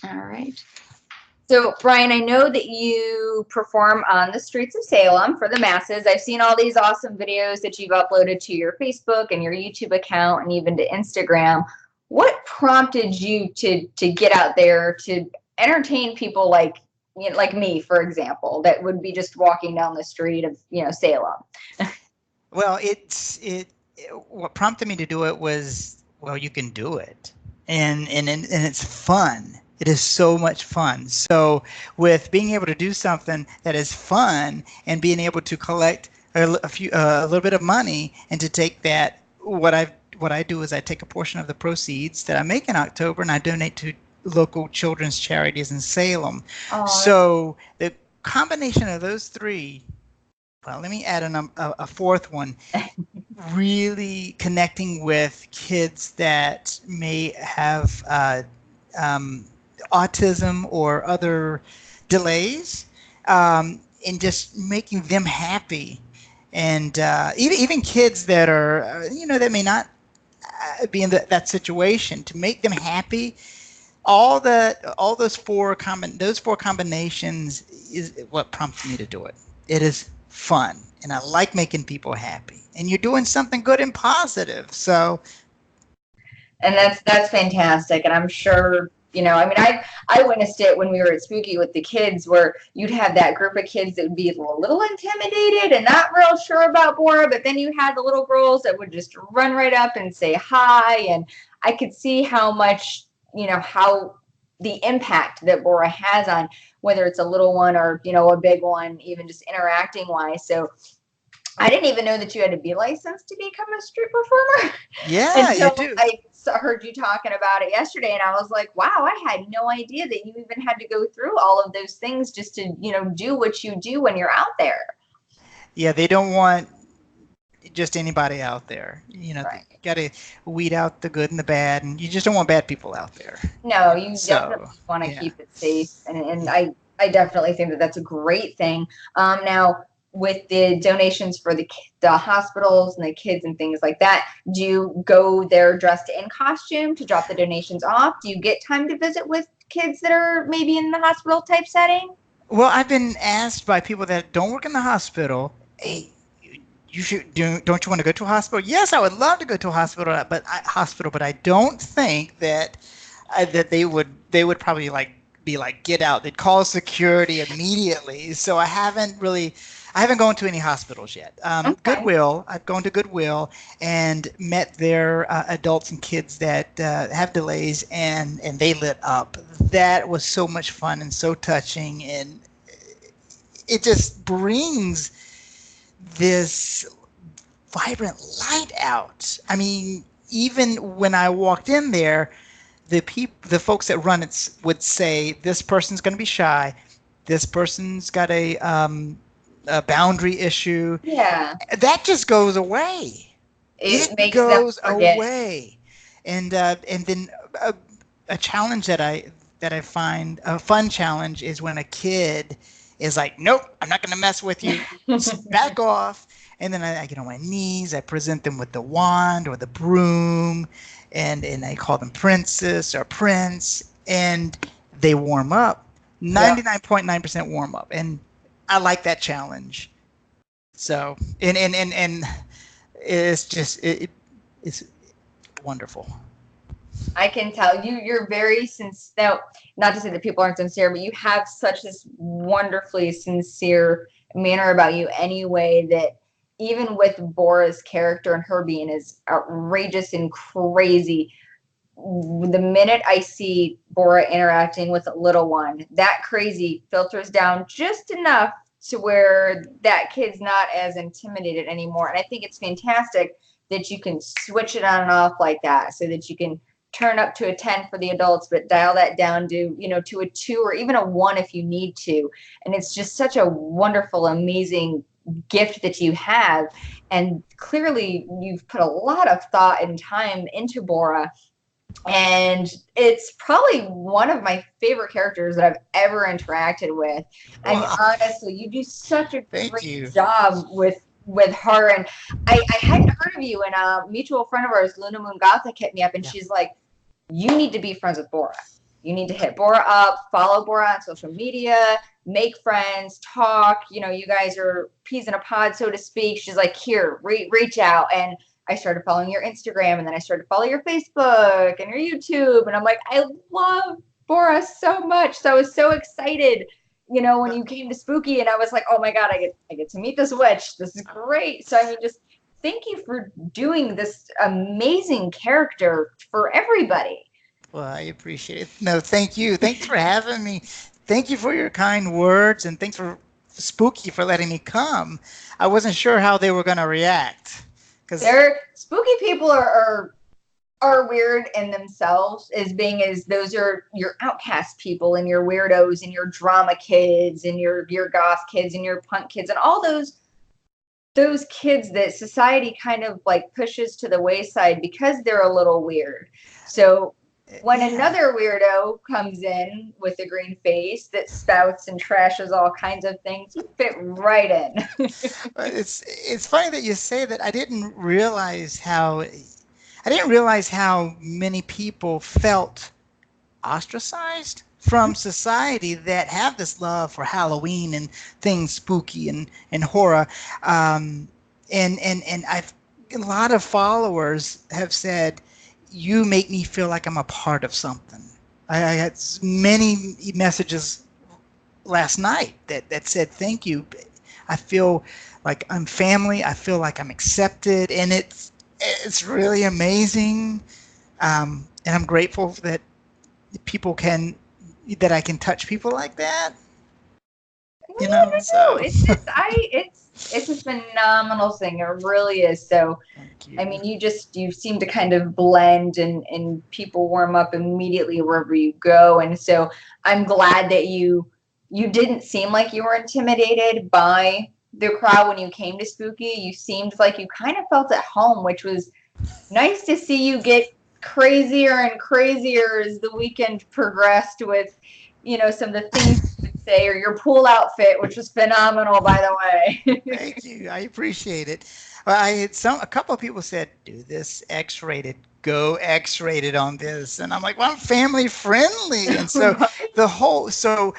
All right. So, Brian, I know that you perform on the streets of Salem for the masses. I've seen all these awesome videos that you've uploaded to your Facebook and your YouTube account and even to Instagram. What prompted you to get out there to entertain people like like me, for example, that would be just walking down the street of Salem? Well, what prompted me to do it was, well, you can do it, and it's fun. It is so much fun. So with being able to do something that is fun and being able to collect a little bit of money and to take that, what I do is I take a portion of the proceeds that I make in October and I donate to local children's charities in Salem. Oh, So the combination of those three, well, let me add a fourth one, really connecting with kids that may have autism or other delays, and just making them happy. And even kids that are, that may not be in that situation, to make them happy. All those four combinations is what prompted me to do it. It is fun, and I like making people happy. And you're doing something good and positive. So and that's fantastic, and I'm sure I mean, I witnessed it when we were at Spooky with the kids, where you'd have that group of kids that would be a little intimidated and not real sure about Borah, but then you had the little girls that would just run right up and say hi, and I could see how much how the impact that Borah has on whether it's a little one or a big one, even just interacting wise. So I didn't even know that you had to be licensed to become a street performer yeah, you until do. I heard you talking about it yesterday, and I was like, wow, I had no idea that you even had to go through all of those things just to do what you do when you're out there. Yeah, they don't want just anybody out there. You Right. got to weed out the good and the bad, and you just don't want bad people out there. No, you definitely So want to yeah. keep it safe, and I definitely think that that's a great thing. Now, with the donations for the hospitals and the kids and things like that, do you go there dressed in costume to drop the donations off? Do you get time to visit with kids that are maybe in the hospital type setting? Well, I've been asked by people that don't work in the hospital, hey, you should don't you want to go to a hospital? Yes, I would love to go to a hospital, but I don't think that they would probably be like, get out. They'd call security immediately. So I haven't gone to any hospitals yet. Okay. Goodwill, I've gone to Goodwill and met their adults and kids that have delays, and they lit up. That was so much fun and so touching, and it just brings this vibrant light out. I mean, even when I walked in there, the folks that run it would say, this person's going to be shy, this person's got a boundary issue. Yeah, That just goes away. it It makes them goes forget. away. And then a challenge that I find a fun challenge is when a kid is like, nope, I'm not going to mess with you. Back off. And then I get on my knees. I present them with the wand or the broom, and I call them princess or prince, and they warm up. Yep. 99.9% warm up, and I like that challenge. So and it's just it's wonderful. I can tell you're very sincere. Now, not to say that people aren't sincere, but you have such this wonderfully sincere manner about you anyway, that even with Bora's character and her being as outrageous and crazy, the minute I see Borah interacting with a little one, that crazy filters down just enough to where that kid's not as intimidated anymore. And I think it's fantastic that you can switch it on and off like that, so that you can turn up to a 10 for the adults, but dial that down to, to a 2 or even a 1 if you need to. And it's just such a wonderful, amazing gift that you have. And clearly you've put a lot of thought and time into Borah, and it's probably one of my favorite characters that I've ever interacted with. I mean, Well, honestly, you do such a thank great you. job with her. And I hadn't heard of you, and a mutual friend of ours, Luna Moon Gothic, hit me up, and Yeah. she's like, you need to be friends with Borah. you need to hit Borah up, follow Borah on social media, make friends, talk. You know, you guys are peas in a pod, so to speak. She's like, here, reach out. And I started following your Instagram, and then I started to follow your Facebook and your YouTube. And I'm like, I love Borah so much. So I was so excited, you know, when you came to Spooky, and I was like, oh my God, I get to meet this witch. This is great. So I mean, just thank you for doing this amazing character for everybody. Well, I appreciate it. No, thank you. Thanks for having me. Thank you for your kind words, and thanks for Spooky for letting me come. I wasn't sure how they were going to react because They're spooky people are weird in themselves, as being as those are your outcast people and your weirdos and your drama kids and your goth kids and your punk kids and all those kids that society kind of like pushes to the wayside because they're a little weird. So when another weirdo comes in with a green face that spouts and trashes all kinds of things, you fit right in. it's funny that you say that. I didn't realize how many people felt ostracized from society that have this love for Halloween and things spooky and horror. And I've a lot of followers have said, you make me feel like I'm a part of something. I had many messages last night that said, thank you. I feel like I'm family. I feel like I'm accepted. And it's really amazing. And I'm grateful that that I can touch people like that. You know, so It's just it's a phenomenal thing. It really is. So thank you. I mean, you seem to kind of blend, and people warm up immediately wherever you go. And so I'm glad that you didn't seem like you were intimidated by the crowd when you came to Spooky. You seemed like you kind of felt at home, which was nice to see. You get crazier and crazier as the weekend progressed with, you know, some of the things you would say, or your pool outfit, which was phenomenal, by the way. Thank you. I appreciate it. Well, I had a couple of people said, do this X-rated, go X-rated on this. And I'm like, well, I'm family friendly. And so so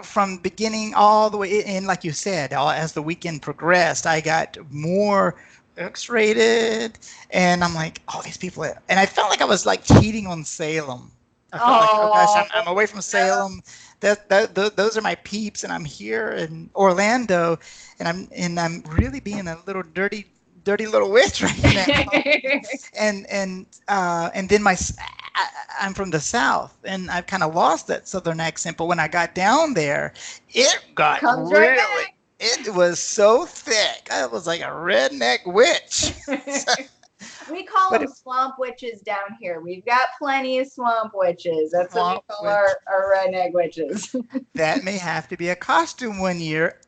from beginning all the way in, like you said, as the weekend progressed, I got more X-rated, and I'm like, oh, these people, and I felt like I was like cheating on Salem. I felt like, oh gosh, I'm away from Salem. Those are my peeps, and I'm here in Orlando, and I'm really being a little dirty little witch right now. And then I'm from the South, and I've kind of lost that Southern accent. But when I got down there, it got Comes really. right back. It was so thick. I was like a redneck witch. We call But them swamp witches down here. We've got plenty of swamp witches. That's what we call our redneck witches. That may have to be a costume one year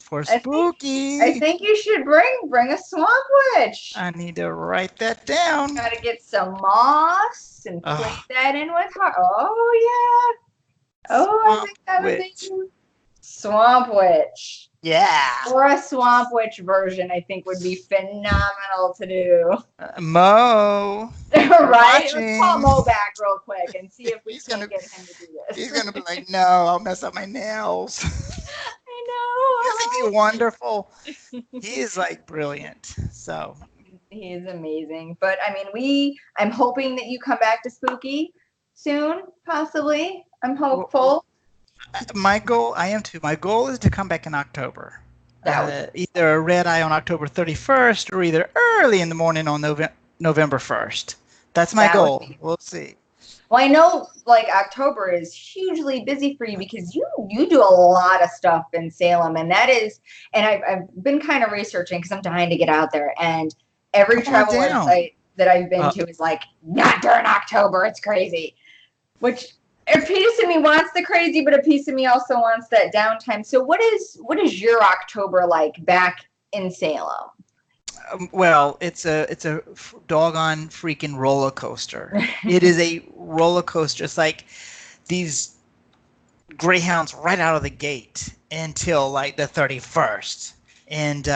for I spooky. think you should bring a swamp witch. I need to write that down. Gotta get some moss and play that in with her. Oh yeah. Oh, I think that would be swamp witch. Yeah. Or a swamp witch version, I think would be phenomenal to do. Mo. Right? Let's call Mo back real quick and see if we can get him to do this. He's gonna be like, no, I'll mess up my nails. I know. Isn't he wonderful? He is like brilliant. So he is amazing. But I mean, I'm hoping that you come back to Spooky soon, possibly. I'm hopeful. My goal, I am too. My goal is to come back in October. Either a red eye on October 31st or either early in the morning on November 1st. That's my goal. We'll see. Well, I know like October is hugely busy for you because you do a lot of stuff in Salem, and I've been kind of researching because I'm dying to get out there, and every travel website that I've been to is like, not during October, it's crazy. Which a piece of me wants the crazy, but a piece of me also wants that downtime. So what is your October like back in Salem? Well, it's a doggone freaking roller coaster. It is a roller coaster. It's like these greyhounds right out of the gate until like the 31st, and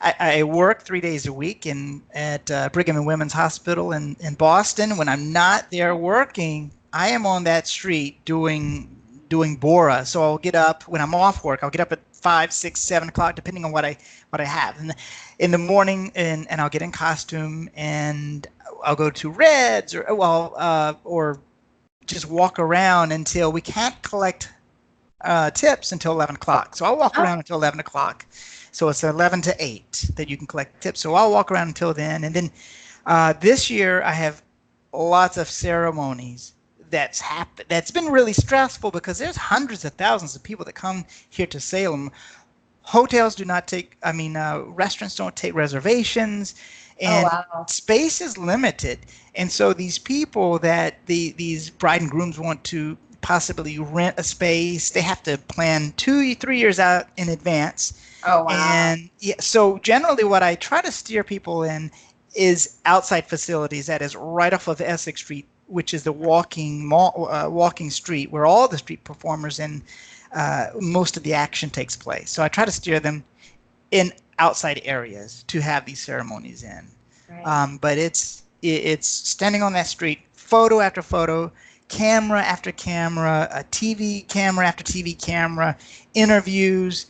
I work 3 days a week at Brigham and Women's Hospital in Boston. When I'm not there working, I am on that street doing Borah. So I'll get up when I'm off work. I'll get up at 5, 6, 7 o'clock, depending on what I have. And in the morning, and I'll get in costume, and I'll go to Reds or just walk around until we can't collect tips until 11 o'clock. So I'll walk around until 11 o'clock. So it's 11 to 8 that you can collect tips. So I'll walk around until then. And then this year I have lots of ceremonies that's been really stressful because there's hundreds of thousands of people that come here to Salem. Hotels do not take, restaurants don't take reservations, and space is limited. And so these people these bride and grooms want to possibly rent a space, they have to plan 2-3 years out in advance. Oh, wow. And so generally what I try to steer people in is outside facilities that is right off of Essex Street, which is the walking street where all the street performers and most of the action takes place. So I try to steer them in outside areas to have these ceremonies in. Right. But it's standing on that street, photo after photo, camera after camera, a TV camera after TV camera, interviews,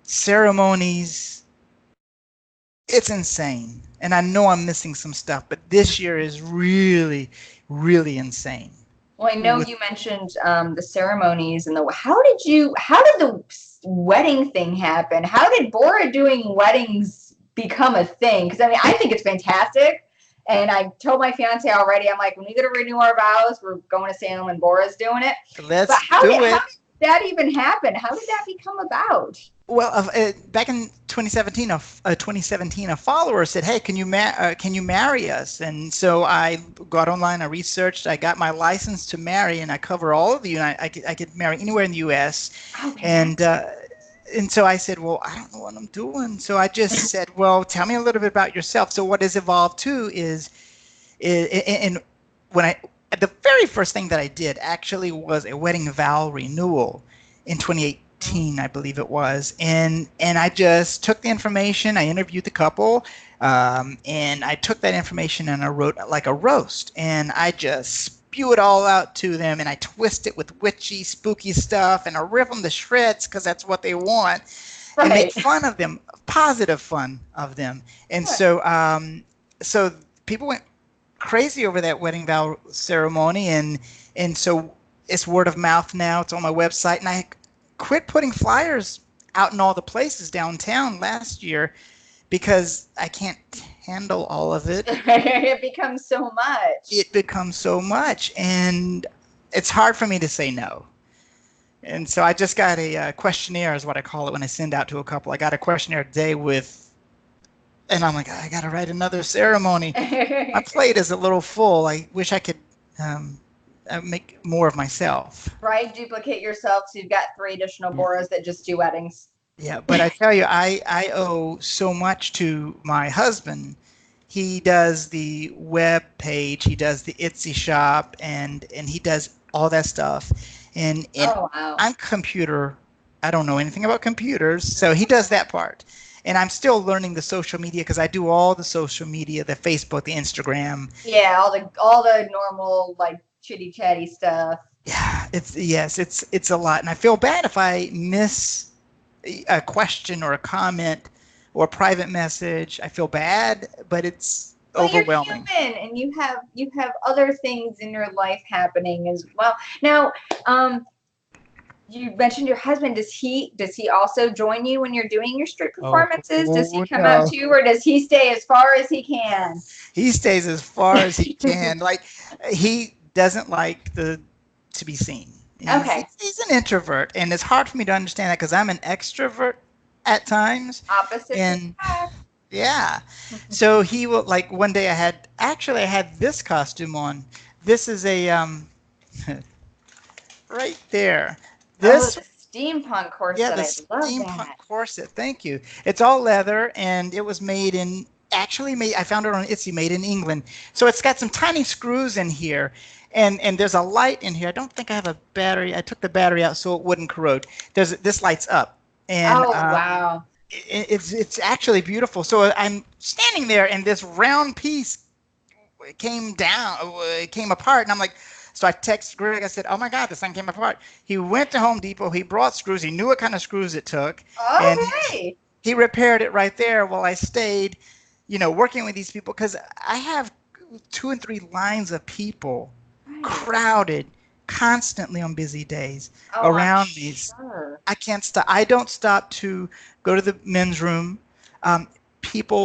ceremonies. It's insane. And I know I'm missing some stuff, but this year is really, really insane. Well, I know you mentioned the ceremonies and how did the wedding thing happen? How did Borah doing weddings become a thing? Because I think it's fantastic. And I told my fiance already, I'm like, when we go to renew our vows, we're going to Salem and Borah's doing it. How did that even happen? How did that become about? Well, back in 2017, a follower said, "Hey, can you marry us?" And so I got online, I researched, I got my license to marry, and I cover all of the I could marry anywhere in the U.S. Oh, and so I said, well, I don't know what I'm doing. So I just said, well, tell me a little bit about yourself. So what has evolved to is the very first thing that I did actually was a wedding vow renewal in 2018, I believe it was. And I just took the information, I interviewed the couple, and I took that information and I wrote like a roast, and I just spew it all out to them, and I twist it with witchy, spooky stuff, and I rip them to shreds because that's what they want, and make fun of them, positive fun of them. And so people went crazy over that wedding vow ceremony, and so it's word of mouth now. It's on my website, and I quit putting flyers out in all the places downtown last year because I can't handle all of it. It becomes so much. And it's hard for me to say no. And so I just got a questionnaire, is what I call it when I send out to a couple. I got a questionnaire today and I'm like, I got to write another ceremony. My plate is a little full. I wish I could make more of myself. Right, duplicate yourself so you've got 3 additional Borahs that just do weddings. Yeah, but I tell you, I owe so much to my husband. He does the web page, he does the Etsy shop, and he does all that stuff. And wow. I don't know anything about computers, so he does that part. And I'm still learning the social media because I do all the social media, the Facebook, the Instagram. Yeah, all the normal like chitty chatty stuff. Yeah, it's a lot, and I feel bad if I miss a question or a comment or a private message. I feel bad, but it's overwhelming. You're human, and you have other things in your life happening as well. Now, you mentioned your husband. Does he also join you when you're doing your street performances? Does he come out too, or does he stay as far as he can? He stays as far as he can. Like, he doesn't like to be seen. He's an introvert, and it's hard for me to understand that because I'm an extrovert at times. Opposite. And yeah, so he will, like, one day I had this costume on. This is a right there. This the steampunk corset. Yeah, the steampunk corset. Thank you. It's all leather, and it was made in. I found it on Etsy, made in England. So it's got some tiny screws in here. And there's a light in here. I don't think I have a battery. I took the battery out so it wouldn't corrode. This lights up. And, wow. it's actually beautiful. So I'm standing there, and this round piece came down, it came apart, and I'm like, so I texted Greg. I said, "Oh my God, this thing came apart." He went to Home Depot. He brought screws. He knew what kind of screws it took, and Okay. he repaired it right there while I stayed, working with these people because I have 2 and 3 lines of people Right. crowded constantly on busy days Oh, I'm around me. sure. I can't stop. I don't stop to go to the men's room. Um,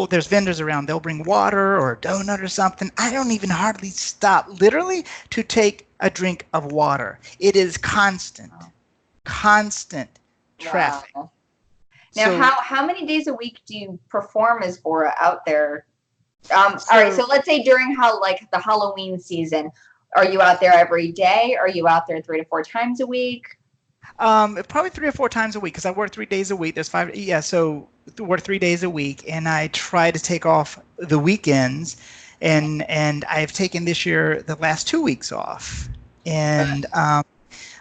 there's vendors around. They'll bring water or a donut or something. I don't even hardly stop, literally, to take a drink of water. It is constant traffic. Wow. Now, So, how many days a week do you perform as Borah out there? All right, so so let's say during like the Halloween season, are you out there every day? Are you out there 3 to 4 times a week? Probably 3 or 4 times a week because I work 3 days a week. There's five. Yeah, so work 3 days a week, and I try to take off the weekends, and I've taken this year the last 2 weeks off. And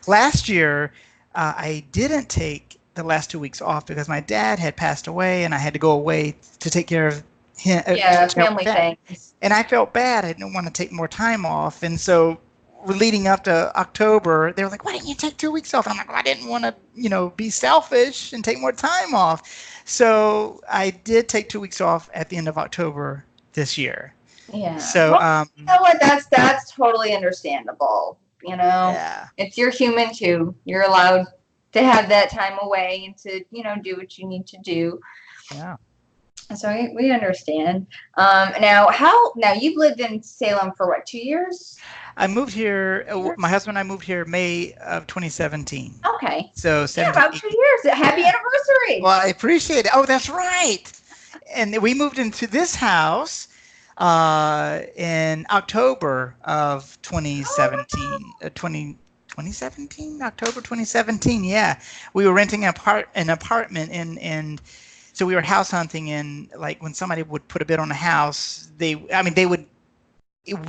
last year, I didn't take the last 2 weeks off because my dad had passed away, and I had to go away to take care of him, Yeah, to help with family that. things. And I felt bad. I didn't want to take more time off, and so leading up to October, they were like, "Why didn't you take 2 weeks off?" And I'm like, well, "I didn't want to, be selfish and take more time off." So I did take 2 weeks off at the end of October this year. Yeah. So Well, you know what? That's totally understandable. yeah, It's you're human too. You're allowed to have that time away and to do what you need to do. yeah. So we understand. Now you've lived in Salem for what, 2 years? I moved here. Years? My husband and I moved here May of 2017. Okay. So Yeah, 17, about 18. 2 years. Happy Yeah. anniversary. Well, I appreciate it. Oh, that's right. And we moved into this house in October of Oh, 2017. 2017, October 2017. Yeah, we were renting an apartment, and so we were house hunting. And like when somebody would put a bid on a house, they would.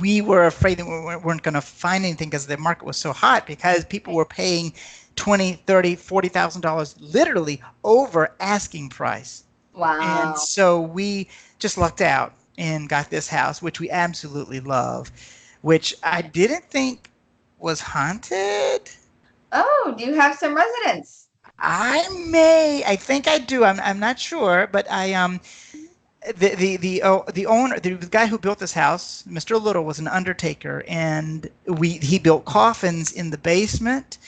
We were afraid that we weren't going to find anything because the market was so hot because people were paying 20, 30, $40,000 literally over asking price. And wow. so we just lucked out and got this house, which we absolutely love, which I didn't think was haunted. Oh, do you have some residents? I think I do. I'm not sure, but the owner, the guy who built this house, Mr. Little, was an undertaker, and he built coffins in the basement.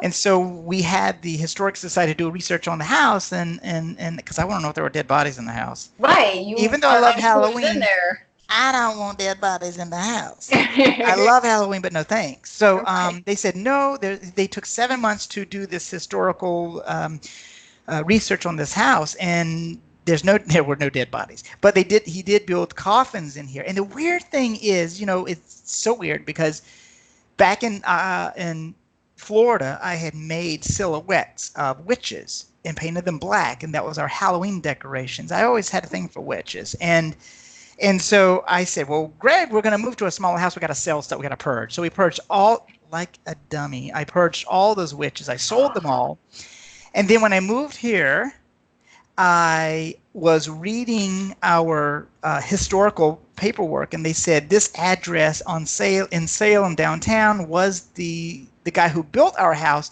And so we had the historic society do research on the house, and because I want to know if there were dead bodies in the house. Right. You Even though I want love to know who's in Halloween, there. I don't want dead bodies in the house. I love Halloween, but no thanks. So Right. they said no. They took 7 months to do this historical research on this house, and there were no dead bodies. But he did build coffins in here. And the weird thing is, it's so weird because back in Florida, I had made silhouettes of witches and painted them black, and that was our Halloween decorations. I always had a thing for witches, and so I said, "Well, Greg, we're going to move to a smaller house. We got to sell stuff. We got to purge." So we purged all like a dummy. I purged all those witches. I sold them all, and then when I moved here, I was reading our historical paperwork, and they said this address on sale in Salem downtown was the guy who built our house.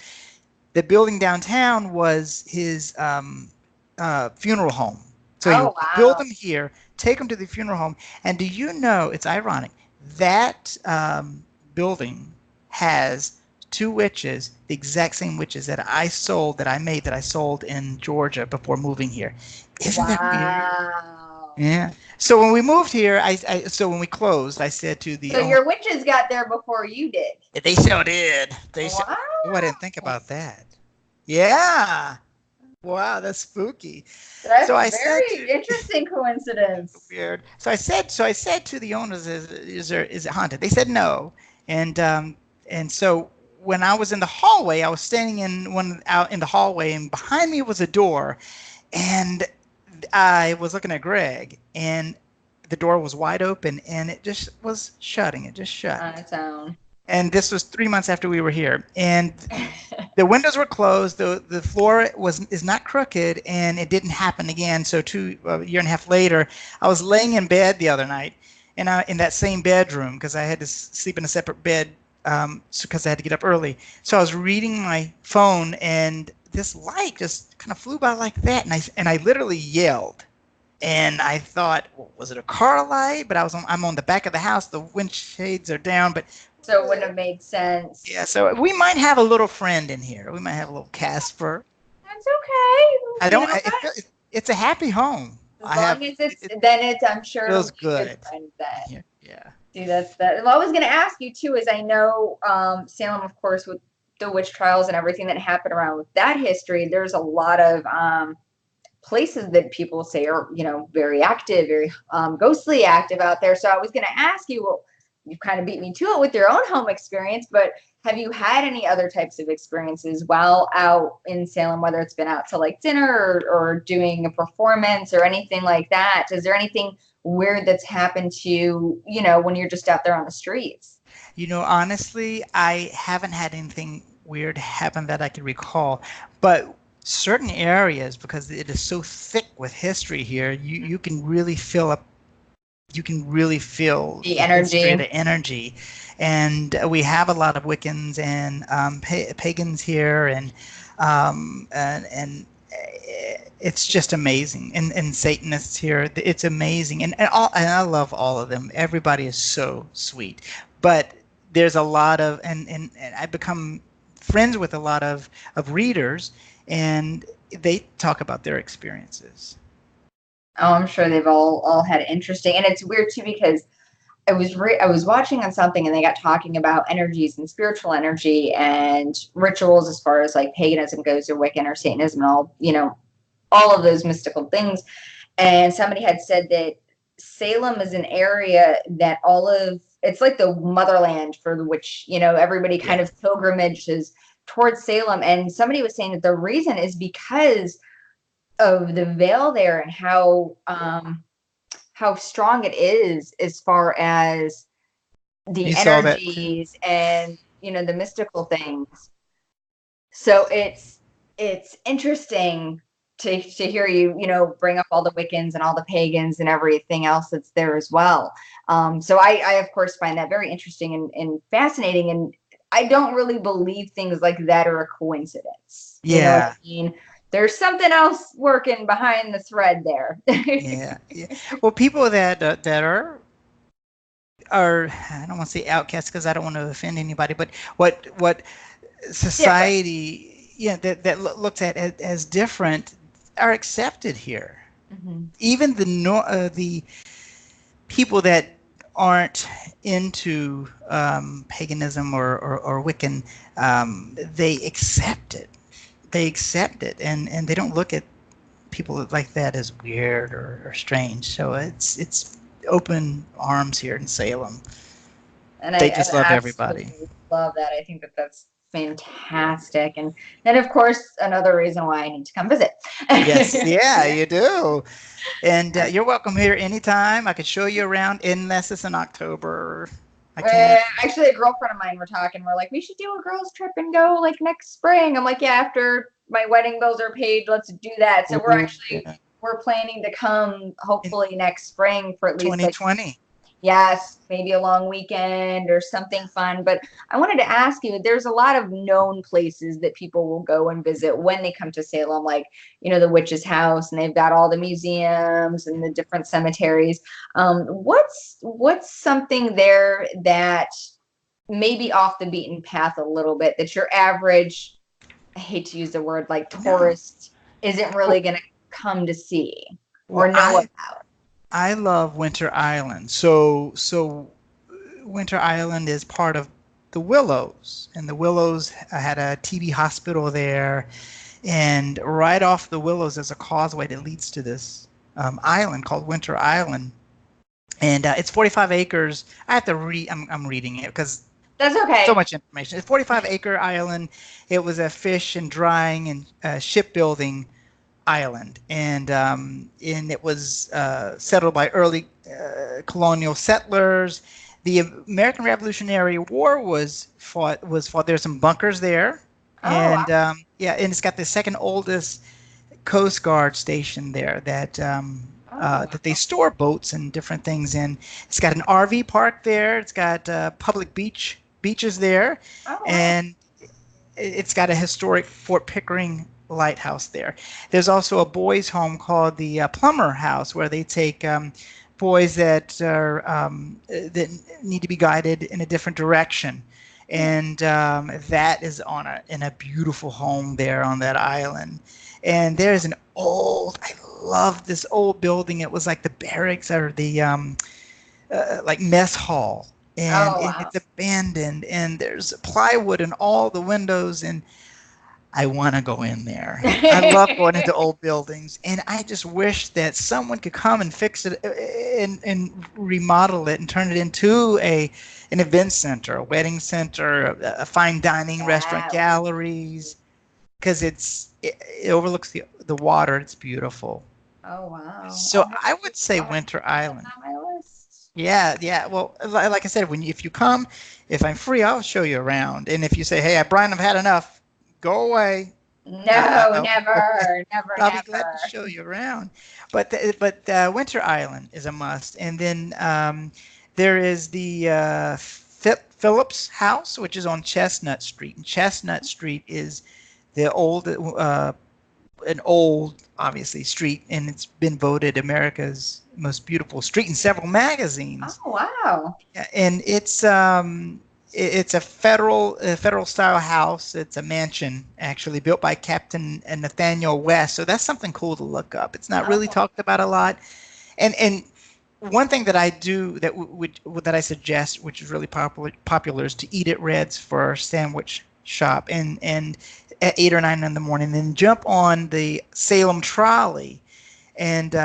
The building downtown was his funeral home. So he Oh, would build wow. them here, take them to the funeral home, and do you know? It's ironic that building has two witches, the exact same witches that I made, that I sold in Georgia before moving here. Isn't that weird? Wow. Yeah. So when we moved here, so when we closed, I said to the So owner, your witches got there before you did. they sure did. Oh, I didn't think Wow. about that. Yeah. Wow, that's spooky. So That's I said very to interesting coincidence. weird. So I said to the owners, is it haunted? They said no. And so when I was in the hallway, I was standing out in the hallway, and behind me was a door, and I was looking at Greg, and the door was wide open, and it just was shutting. It just shut. On its own. And this was 3 months after we were here. And the windows were closed. The floor is not crooked, and it didn't happen again. So a year and a half later, I was laying in bed the other night, and in that same bedroom because I had to sleep in a separate bed because I had to get up early. So I was reading my phone, and this light just kind of flew by like that, and I literally yelled. And I thought, well, was it a car light? But I'm on the back of the house. The wind shades are down, but So it wouldn't have made sense. yeah. So we might have a little friend in here. We might have a little Casper. That's okay. I You don't. know what? It's a happy home. As long as then it's, I'm sure it'll Feels be a good good. friend then. Yeah. See, that's that. Well, I was going to ask you too, is I know Salem, of course, with the witch trials and everything that happened around with that history, there's a lot of places that people say are, very active, very ghostly active out there. So I was going to ask you, well, you kind of beat me to it with your own home experience, but have you had any other types of experiences while out in Salem, whether it's been out to like dinner or doing a performance or anything like that? Is there anything weird that's happened to you, when you're just out there on the streets? Honestly, I haven't had anything weird happen that I can recall, but certain areas, because it is so thick with history here, you can really feel The history, energy. the energy. And we have a lot of Wiccans and pagans here, and it's just amazing. And Satanists here, it's amazing. And I love all of them. Everybody is so sweet. But there's a lot of, and I become friends with a lot of readers, and they talk about their experiences. Oh, I'm sure they've all had interesting, and it's weird too because I was watching on something and they got talking about energies and spiritual energy and rituals as far as like paganism goes or Wiccan or Satanism and all of those mystical things. And somebody had said that Salem is an area that it's like the motherland for which, everybody kind Yeah. of pilgrimages towards Salem. And somebody was saying that the reason is because of the veil there and how strong it is as far as the You saw that too? energies and the mystical things. So it's interesting to hear you bring up all the Wiccans and all the pagans and everything else that's there as well. So I of course find that very interesting and fascinating, and I don't really believe things like that are a coincidence. You know what I Yeah. mean? There's something else working behind the thread there. Yeah, yeah. Well, people that are I don't want to say outcasts because I don't want to offend anybody, but what Different. society, that looks at as different are accepted here. Mhm. Even the people that aren't into paganism or Wiccan, they accept it. They accept it, and they don't look at people like that as weird or strange. So it's open arms here in Salem. And They I just love everybody. absolutely love that. I think that that's fantastic. And of course, another reason why I need to come visit. Yes, yeah, you do. And you're welcome here anytime. I could show you around unless it's in October. I can't. Actually, a girlfriend of mine, we're talking. We're like, we should do a girls' trip and go like next spring. I'm like, yeah, after my wedding bills are paid, let's do that. So Ooh, yeah. we're planning to come In hopefully next spring for at least like, 2020. yes, maybe a long weekend or something fun. But I wanted to ask you, there's a lot of known places that people will go and visit when they come to Salem, like, the witch's house, and they've got all the museums and the different cemeteries. What's something there that maybe off the beaten path a little bit that your average, I hate to use the word like No. tourist, isn't really Well, going to come to see or well, know I about? I love Winter Island. So Winter Island is part of the Willows, and the Willows had a TB hospital there, and right off the Willows there's a causeway that leads to this island called Winter Island, and it's 45 acres. I have to read. I'm reading it because That's so okay. much information. It's 45-acre island. It was a fish and drying and shipbuilding island, and it was settled by early colonial settlers. The American Revolutionary War was fought. There's some bunkers there, Oh, wow. and yeah, and it's got the second oldest Coast Guard station there Oh, that they store boats and different things in. It's got an RV park there. It's got public beaches there, oh, wow. and it's got a historic Fort Pickering lighthouse there. There's also a boys' home called the Plummer House, where they take boys that need to be guided in a different direction, and that is in a beautiful home there on that island. And there's an I love this old building. It was like the barracks or the like mess hall, Oh, and wow. it's abandoned, and there's plywood in all the windows, and I want to go in there. I love going into old buildings, and I just wish that someone could come and fix it and remodel it and turn it into an event center, a wedding center, a fine dining restaurant, That would be galleries, because it overlooks the water. It's beautiful. Oh, wow. So I would say I'll have to Winter put that Island. on my list. Yeah, yeah. Well, like I said, if you come, if I'm free, I'll show you around. And if you say, "Hey, Brian, I've had enough," go away. No, I'll, never, never, I'll be glad to never. show you around. But Winter Island is a must. And then there is the Phillips House, which is on Chestnut Street. And Chestnut Street is the an old, obviously, street, and it's been voted America's most beautiful street in several magazines. Oh, wow. Yeah, and it's a federal style house. It's a mansion actually built by Captain Nathaniel West. So that's something cool to look up. It's not really Oh, talked about a lot. And one thing that I do that I suggest, which is really popular, is to eat at Red's for a sandwich shop and at 8 or 9 in the morning, then jump on the Salem trolley and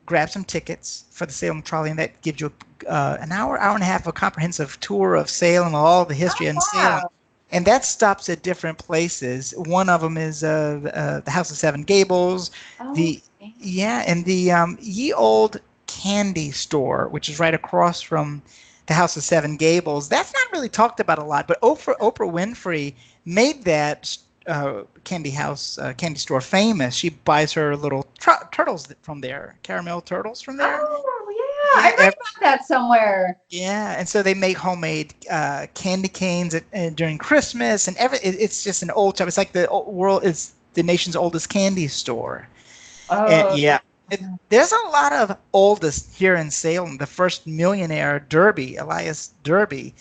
grab some tickets for the Salem trolley, and that gives you an hour and a half of a comprehensive tour of Salem, all the history oh, in Salem. wow. And that stops at different places. One of them is the House of Seven Gables, Oh, the yeah, and the Ye Old Candy Store, which is right across from the House of Seven Gables. That's not really talked about a lot, but Oprah Winfrey made that candy store famous. She buys her little turtles from there, caramel turtles from there. oh, yeah. I Yeah, read about that somewhere. yeah, and so they make homemade candy canes during Christmas, and it's just an old shop. It's like it's the nation's oldest candy store. And Oh, yeah, there's a lot of oldest here in Salem. The first millionaire, Elias Derby,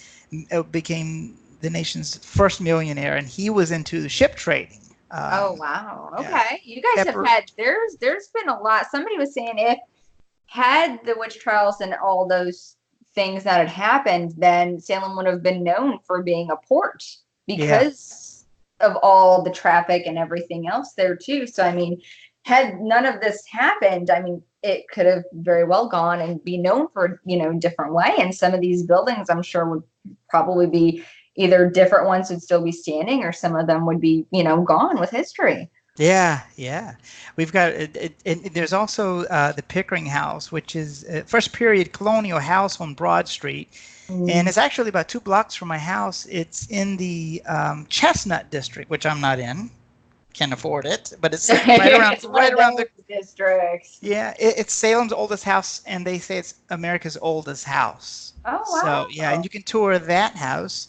became the nation's first millionaire, and he was into ship trading. oh, wow. Yeah, Okay. You guys have pepper. there's been a lot. Somebody was saying if had the witch trials and all those things that had happened, then Salem would have been known for being a port Yeah, because of all the traffic and everything else there too. So I mean, had none of this happened, I mean, it could have very well gone and be known for, a different way. And some of these buildings, I'm sure, would probably be either different ones would still be standing or some of them would be, gone with history. yeah, yeah. We've got there's also the Pickering House, which is a first period colonial house on Broad Street, and Mm. it's actually about 2 blocks from my house. It's in the Chestnut district, which I'm not in. Can't afford it, but it's It's one right of around those districts. yeah, it's Salem's oldest house, and they say it's America's oldest house. Oh, So yeah, and wow. you can tour that house.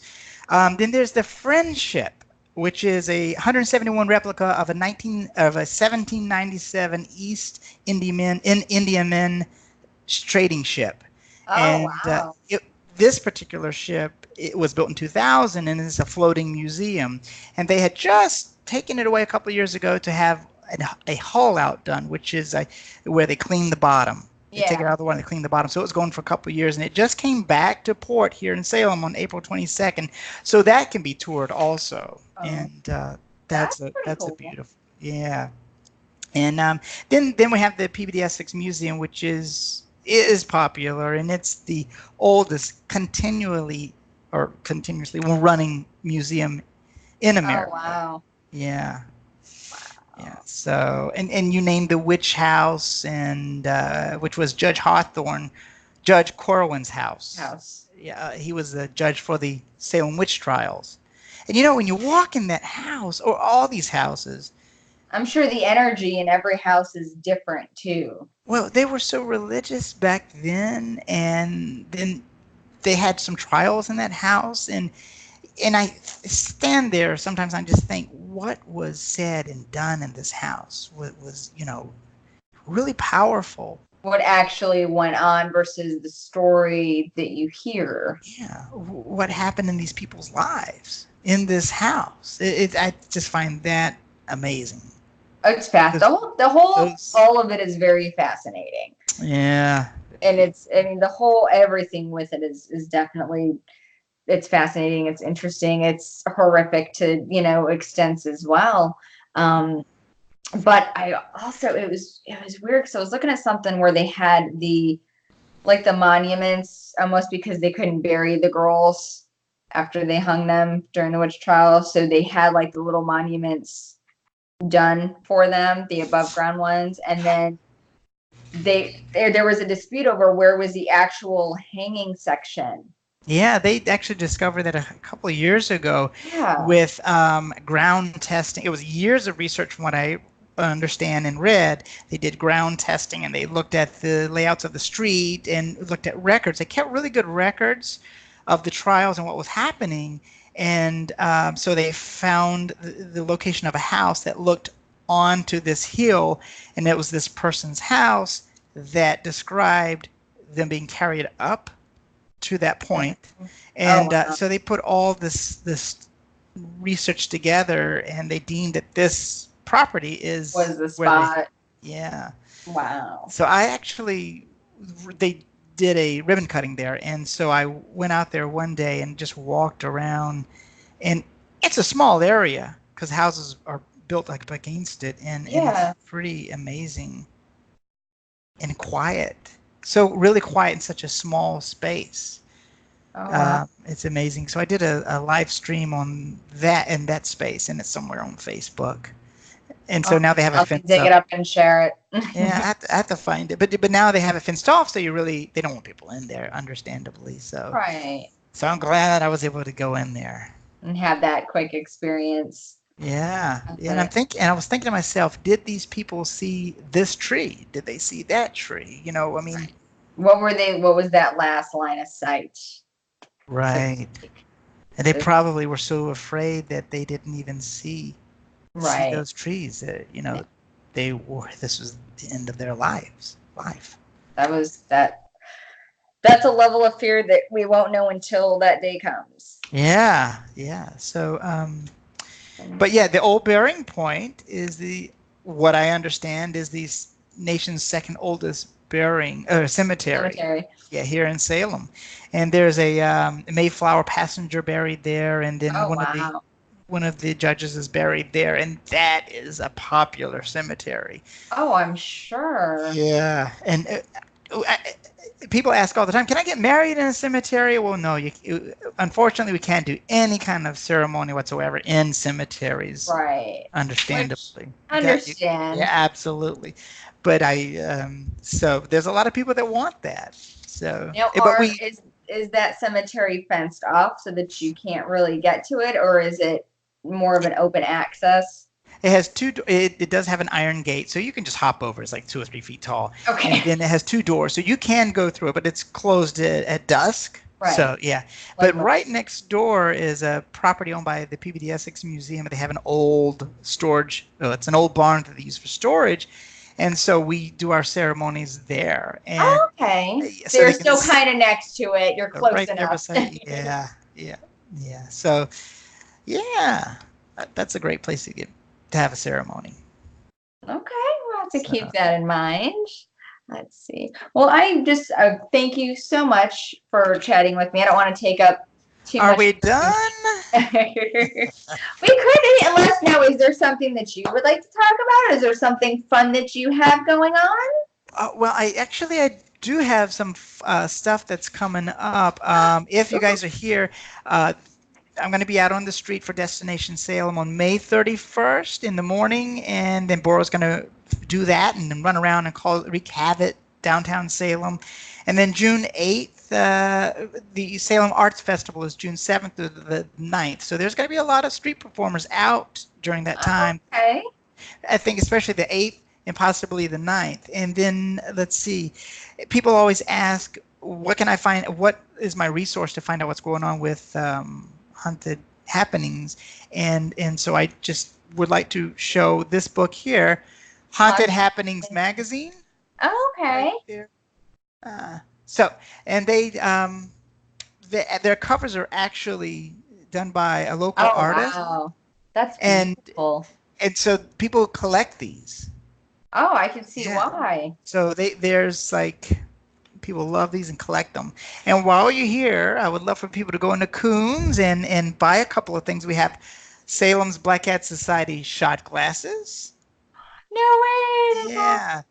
Then there's the Friendship, which is a 171 replica of a 1797 East Indiaman trading ship, Oh, and wow. this particular ship, it was built in 2000, and it's a floating museum, and they had just taken it away a couple of years ago to have a hull out done, which is where they clean the bottom. They take it Yeah. out of the water and they clean the bottom. So it was going for a couple of years, and it just came back to port here in Salem on April 22nd. So that can be toured also, Oh, and that's pretty that's a cool. beautiful, yeah. And then we have the Peabody Essex Museum, which is popular, and it's the oldest continuously running museum in Oh, America. wow. Yeah, yeah. Wow. So and you named the Witch House, and which was Judge Corwin's house. House. Yeah, he was the judge for the Salem witch trials. And when you walk in that house, or all these houses, I'm sure the energy in every house is different too. well, they were so religious back then, and then they had some trials in that house, and I stand there sometimes. I just think, what was said and done in this house was really powerful. What actually went on versus the story that you hear. Yeah, what happened in these people's lives in this house? I just find that amazing. It's fast. Those, those, All of it is very fascinating. yeah, And I mean, the whole everything with it is definitely, it's fascinating. It's interesting. It's horrific to, extents as well. Um, but I also, it was weird because I was looking at something where they had the monuments almost because they couldn't bury the girls after they hung them during the witch trial. So they had like the little monuments done for them, the above ground ones. And then there was a dispute over where was the actual hanging section. yeah. They actually discovered that a couple of years ago Yeah. with ground testing. It was years of research from what I understand and read. They did ground testing and they looked at the layouts of the street and looked at records. They kept really good records of the trials and what was happening. And so they found the location of a house that looked onto this hill, and it was this person's house that described them being carried up to that point. And Oh, wow. so they put all this research together, and they deemed that this property is Was the where they, spot. yeah. Wow. So they did a ribbon cutting there, and so I went out there one day and just walked around, and it's a small area because houses are built like against it, and Yeah. it's pretty amazing and quiet. So really quiet in such a small space. Oh, wow. It's amazing. So I did a live stream on that in that space, and it's somewhere on Facebook. And so now they have a I'll have to fence dig it up. up and share it. Yeah, I have to find it, but now they have it fenced off, so they don't want people in there, understandably. Right. So I'm glad I was able to go in there. And have that quick experience. Yeah, of and it. I was thinking to myself, did these people see this tree? Did they see that tree? I mean, What was that last line of sight? So to right. speak? And they probably were so afraid that they didn't even see Right. those trees. This was the end of their life. That was that. That's a level of fear that we won't know until that day comes. Yeah, yeah. So, but yeah, the old burying point is what I understand is the nation's second oldest burying cemetery. Cemetery. Yeah, here in Salem, and there's a Mayflower passenger buried there, and then Oh, wow. one of the judges is buried there, and that is a popular cemetery. Oh, I'm sure. Yeah, and people ask all the time, "Can I get married in a cemetery?" Well, no, unfortunately, we can't do any kind of ceremony whatsoever in cemeteries. Right. Understandably. Understand. Yeah, absolutely. But so there's a lot of people that want that. So, but Or is that cemetery fenced off so that you can't really get to it, or is it more of an open access? it has it does have an iron gate, so you can just hop over. It's like 2 or 3 feet tall. Okay. And then it has 2 doors, so you can go through it, but it's closed at dusk. Right. So yeah, Like but right next door is a property owned by the Peabody Essex Museum. They have an old storage. Oh, it's an old barn that they use for storage, and so we do our ceremonies there. And Okay. so So you're they can still kind of next to it. You're close right there enough. beside. Yeah, yeah, yeah. So yeah, that's a great place to have a ceremony. Okay, we'll have to So, keep that in mind. Let's see. Well, I just thank you so much for chatting with me. I don't want to take up too are much. we done? We could, unless now, is there something that you would like to talk about? Is there something fun that you have going on? Well, I do have some stuff that's coming up. If you guys are here, I'm going to be out on the street for Destination Salem on May 31st in the morning, and then Borah's going to do that and then run around and wreak havoc downtown Salem. And then June 8th, the Salem Arts Festival is June 7th through the 9th. So there's going to be a lot of street performers out during that time. Okay. I think especially the 8th and possibly the 9th. And then let's see, people always ask, what can I find? What is my resource to find out what's going on with haunted happenings? And so I just would like to show this book here, Haunted Happenings Magazine. Okay. Right there. So, and their covers are actually done by a local artist. Wow. That's And beautiful. and so people collect these. Oh, I can see Yeah. why. So there's like people love these and collect them. And while you're here, I would love for people to go into Coons and buy a couple of things. We have Salem's Black Cat Society shot glasses. No way. That's Yeah.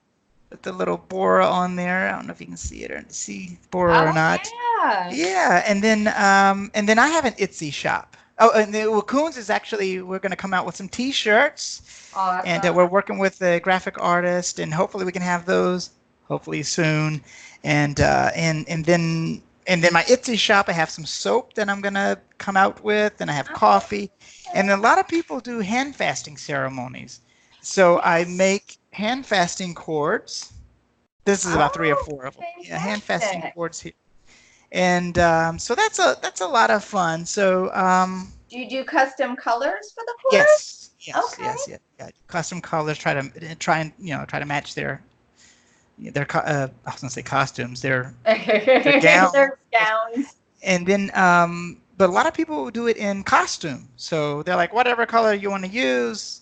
With the little Borah on there. I don't know if you can see it or see Borah awesome. or not. Yeah. Yeah, and then I have an Etsy shop. Oh, and then Coons is actually, we're going to come out with some T-shirts, Awesome. and we're working with a graphic artist, and hopefully we can have those hopefully soon. And then my Etsy shop, I have some soap that I'm going to come out with, and I have coffee, and a lot of people do hand fasting ceremonies. So I make hand fasting cords. This is about 3 or 4 of them. Yeah, hand fasting cords here. And so that's a lot of fun. So do you do custom colors for the cords? yes, Okay. yes. Custom colors. Try to match their I was gonna say costumes. Their gowns. Their gowns. And then but a lot of people do it in costume. So they're like, whatever color you want to use,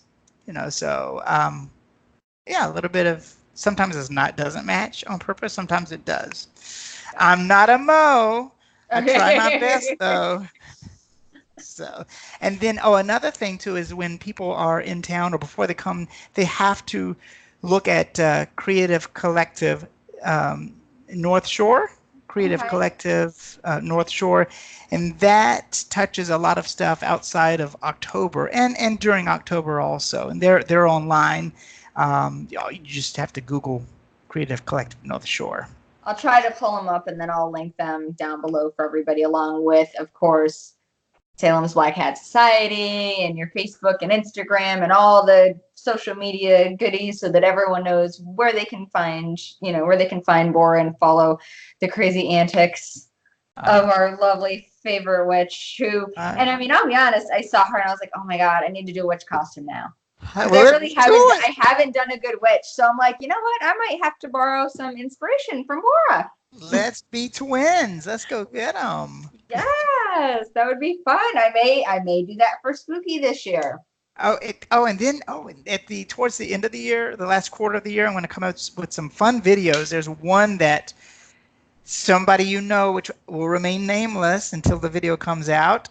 So yeah, a little bit of, sometimes doesn't match on purpose. Sometimes it does. I'm not a Mo. I try my best though. So, and then another thing too is when people are in town or before they come, they have to look at Creative Collective North Shore. Creative Collective North Shore, and that touches a lot of stuff outside of October and during October also. And they're online. You just have to Google Creative Collective North Shore. I'll try to pull them up and then I'll link them down below for everybody, along with, of course, Salem's Black Hat Society and your Facebook and Instagram and all the social media goodies, so that everyone knows where they can find, Borah and follow the crazy antics of our lovely favorite witch who, and I mean, I'll be honest, I saw her and I was like, oh my God, I need to do a witch costume now. I haven't done a good witch. So I'm like, you know what? I might have to borrow some inspiration from Borah. Let's be twins. Let's go get them. Yes, that would be fun. I may do that for Spooky this year. And then towards the end of the year, the last quarter of the year, I'm going to come out with some fun videos. There's one that somebody which will remain nameless until the video comes out.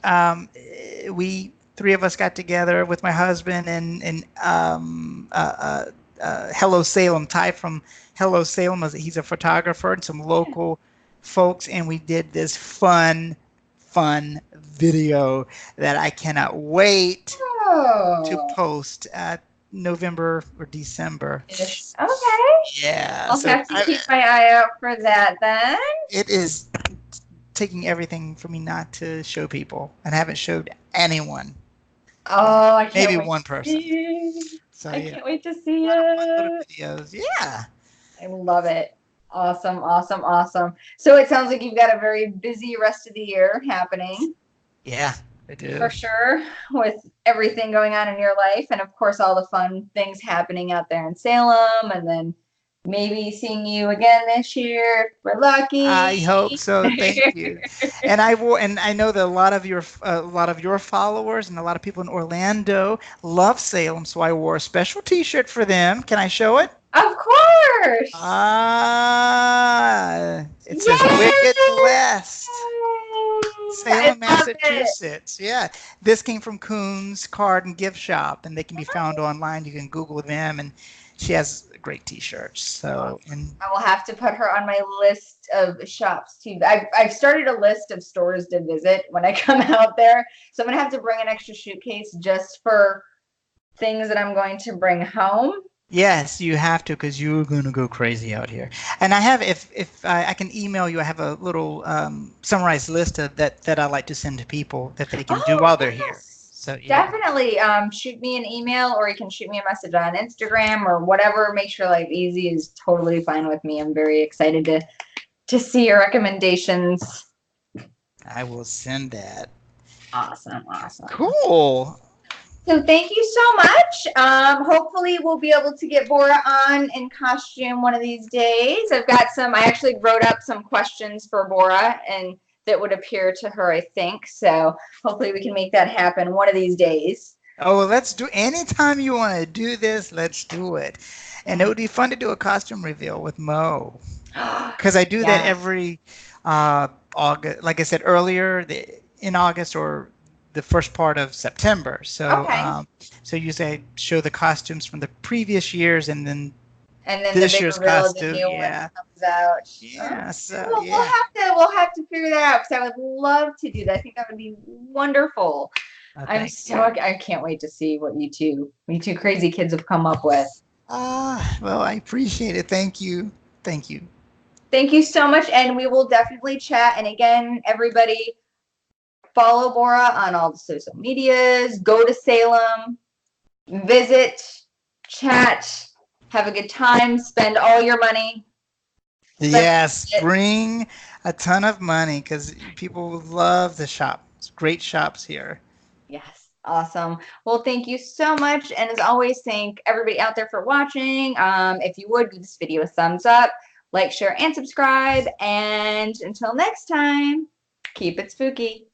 We 3 of us got together with my husband and Hello Salem, Ty from Hello Salem, he's a photographer, and some local folks, and we did this fun video that I cannot wait to post November or December. Okay. Yeah. I'll have to keep my eye out for that then. It is taking everything for me not to show people, and I haven't showed anyone. Oh, I can't maybe wait one person. So I can't wait to see it. Videos. Yeah. I love it. Awesome. So it sounds like you've got a very busy rest of the year happening. Yeah, I do. For sure, with everything going on in your life, and of course all the fun things happening out there in Salem, and then maybe seeing you again this year if we're lucky. I hope so. Thank you. And I know that a lot of your followers and a lot of people in Orlando love Salem, so I wore a special T-shirt for them. Can I show it? Of course. It says Wicked Blessed. Salem, Massachusetts. Yeah. This came from Coons Card and Gift Shop, and they can be found online. You can Google them, and she has great T-shirts. So, and I will have to put her on my list of shops too. I've started a list of stores to visit when I come out there. So I'm gonna have to bring an extra suitcase just for things that I'm going to bring home. Yes, you have to because you're gonna go crazy out here. And I have, if I can email you, I have a little summarized list of that I like to send to people that they can do Oh, while they're here. yes. So yeah. Definitely. Shoot me an email or you can shoot me a message on Instagram or whatever. Makes your life easy is totally fine with me. I'm very excited to see your recommendations. I will send that. Awesome, awesome. Cool. So thank you so much. Hopefully we'll be able to get Borah on in costume one of these days. I've got some, I actually wrote up some questions for Borah and that would appear to her, I think. So hopefully we can make that happen one of these days. Oh, well, let's do anytime you want to do this, let's do it. And it would be fun to do a costume reveal with Mo. Because I do that Yeah. every August, like I said earlier, in August or the first part of September. So, Okay. so usually I show the costumes from the previous years and then And then the this big year's reveal of the costume. new one Yeah, comes out. yeah. So Well, yeah. we'll have to figure that out because I would love to do that. I think that would be wonderful. Thank you. I can't wait to see what you two crazy kids have come up with. Well, I appreciate it. Thank you. Thank you. Thank you so much, and we will definitely chat. And again, everybody, follow Borah on all the social medias. Go to Salem, visit, chat, have a good time, spend all your money. Spend Yes, it. bring a ton of money because people love the shop. It's great shops here. Yes, awesome. Well, thank you so much. And as always, thank everybody out there for watching. If you would, give this video a thumbs up, like, share, and subscribe. And until next time, keep it spooky.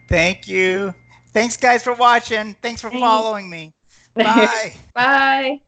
Thank you. Thanks, guys, for watching. Thanks for Thanks. following me. Bye. Bye.